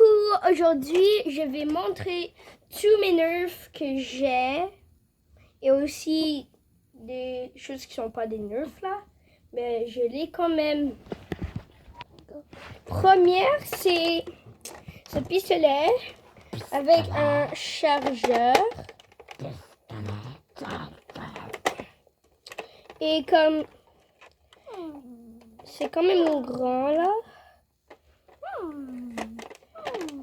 Coucou, aujourd'hui je vais montrer tous mes nerfs que j'ai et aussi des choses qui sont pas des nerfs là, mais je l'ai quand même. Première, c'est ce pistolet avec un chargeur et comme c'est quand même grand là.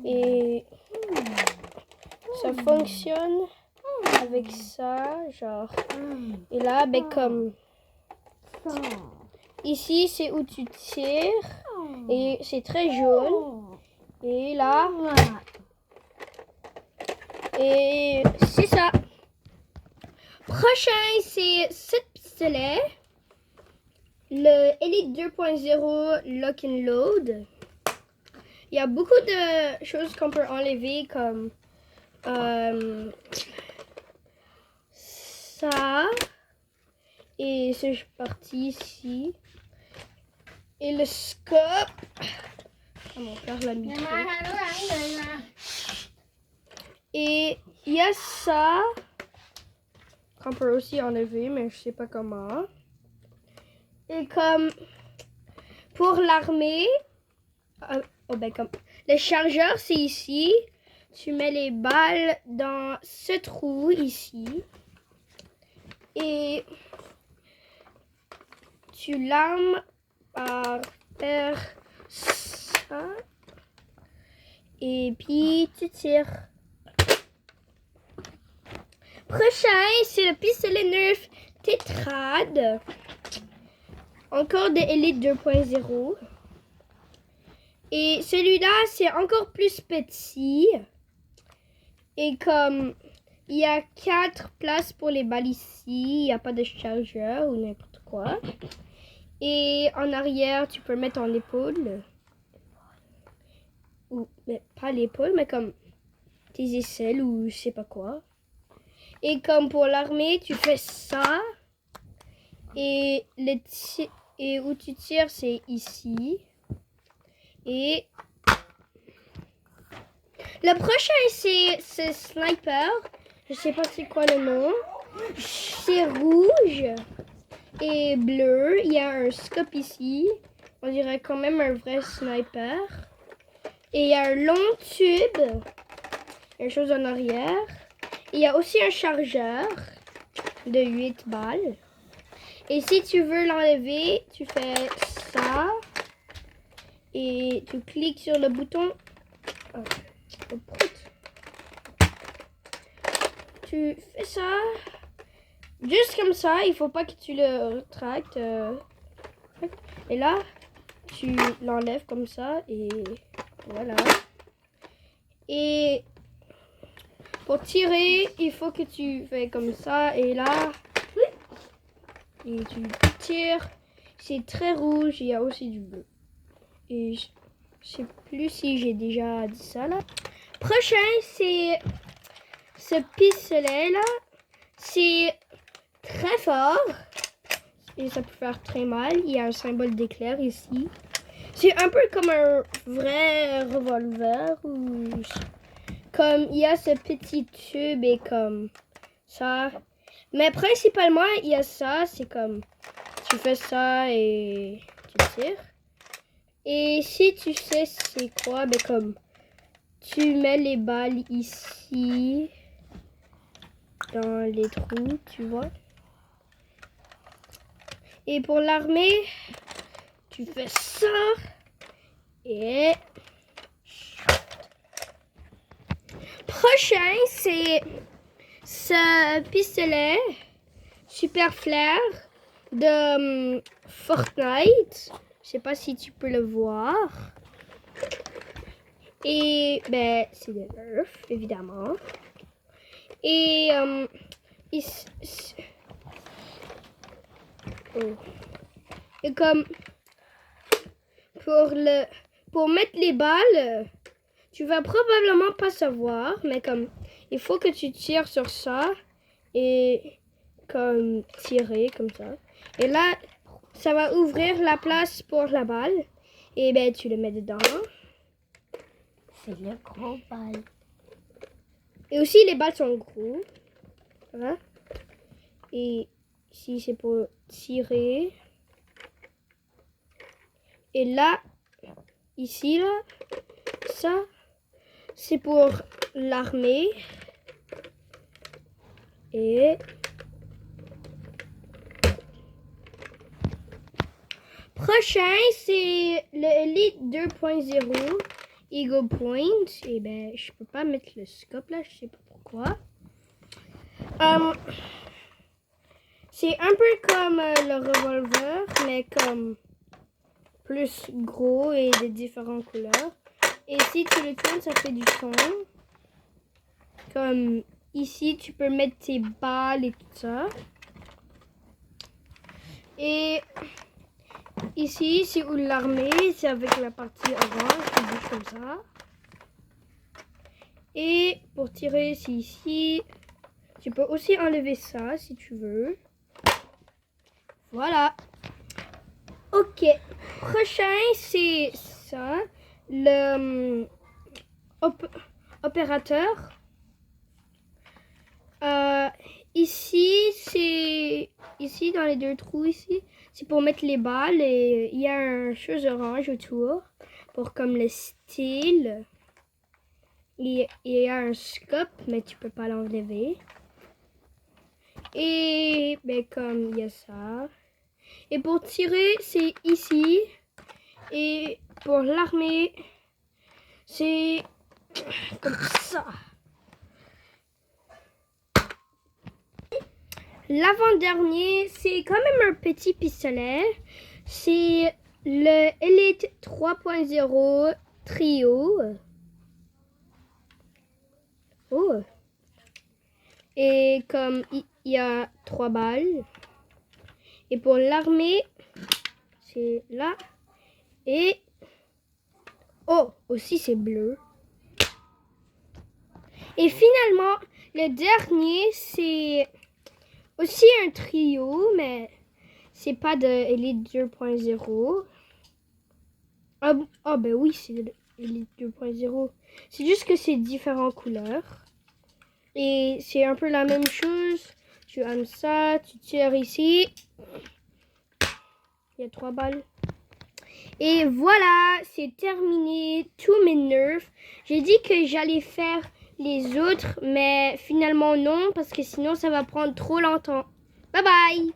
Et ça fonctionne avec ça, genre. Et là, ben comme ici, c'est où tu tires et c'est très jaune. Et là, et c'est ça. Prochain, c'est ce pistolet, le Elite 2.0 Lock and Load. Il y a beaucoup de choses qu'on peut enlever comme ça et c'est parti ici et le scope. Ah, mon père l'a mis. Et il y a ça qu'on peut aussi enlever, mais je sais pas comment. Et comme pour l'armée, comme le chargeur c'est ici. Tu mets les balles dans ce trou ici et tu l'armes par faire ça et puis tu tires. Prochain, c'est le pistolet Nerf Tetrade. Encore de Elite 2.0. Et celui-là, c'est encore plus petit. Et comme il y a 4 places pour les balles ici, il n'y a pas de chargeur ou n'importe quoi. Et en arrière, tu peux mettre en épaule. Ou mais pas l'épaule, mais comme tes aisselles ou je sais pas quoi. Et comme pour l'armée, tu fais ça. Et, et où tu tires, c'est ici. Et le prochain, c'est ce sniper. Je sais pas c'est quoi le nom. C'est rouge et bleu. Il y a un scope ici. On dirait quand même un vrai sniper. Et il y a un long tube. Une chose en arrière. Et il y a aussi un chargeur de 8 balles. Et si tu veux l'enlever, tu fais ça. Et tu cliques sur le bouton. Tu fais ça. Juste comme ça. Il faut pas que tu le retractes. Et là, tu l'enlèves comme ça. Et voilà. Et pour tirer, il faut que tu fais comme ça. Et là, et tu tires. C'est très rouge. Il y a aussi du bleu. Et je sais plus si j'ai déjà dit ça là. Prochain, c'est ce pistolet là. C'est très fort. Et ça peut faire très mal. Il y a un symbole d'éclair ici. C'est un peu comme un vrai revolver. Ou comme il y a ce petit tube et comme ça. Mais principalement, il y a ça. C'est comme tu fais ça et tu tires. Et si tu sais c'est quoi, ben comme tu mets les balles ici dans les trous, tu vois. Et pour l'armée, tu fais ça et prochain c'est ce pistolet super flair de Fortnite. Je sais pas si tu peux le voir. Et ben c'est des nerfs évidemment. Et et comme pour mettre les balles, tu vas probablement pas savoir, mais comme il faut que tu tires sur ça et comme tirer comme ça. Et là, ça va ouvrir la place pour la balle. Et ben tu le mets dedans. c'est le gros bal. Et aussi, les balles sont gros. Voilà. Et ici, c'est pour tirer. Et là, ici, là, ça, c'est pour l'armée. Et prochain, c'est le Elite 2.0 Eagle Point. Et ben, je peux pas mettre le scope là, je sais pas pourquoi. C'est un peu comme le revolver, mais comme plus gros et de différentes couleurs. Et si tu le tournes, ça fait du son. Comme ici, tu peux mettre tes balles et tout ça. Et ici, c'est où l'armée, c'est avec la partie orange qui bouge comme ça. Et pour tirer, c'est ici. Tu peux aussi enlever ça si tu veux. Voilà. Ok. Prochain, c'est ça. Le opérateur. Ici, c'est ici dans les deux trous ici. C'est pour mettre les balles et il y a un chose orange autour pour comme le style. Il y a un scope, mais tu peux pas l'enlever. Et ben comme il y a ça. Et pour tirer, c'est ici. Et pour l'armée, c'est comme ça. L'avant-dernier, c'est quand même un petit pistolet. C'est le Elite 3.0 Trio. Oh. Et comme il y a 3 balles. Et pour l'armée, c'est là. Et oh, aussi c'est bleu. Et finalement, le dernier, c'est aussi un trio, mais c'est pas de Elite 2.0. Ah ben oui, c'est de Elite 2.0. C'est juste que c'est différentes couleurs. Et c'est un peu la même chose. Tu aimes ça, tu tires ici. Il y a 3 balles. Et voilà, c'est terminé tous mes nerfs. J'ai dit que j'allais faire les autres, mais finalement non, parce que sinon ça va prendre trop longtemps. Bye bye!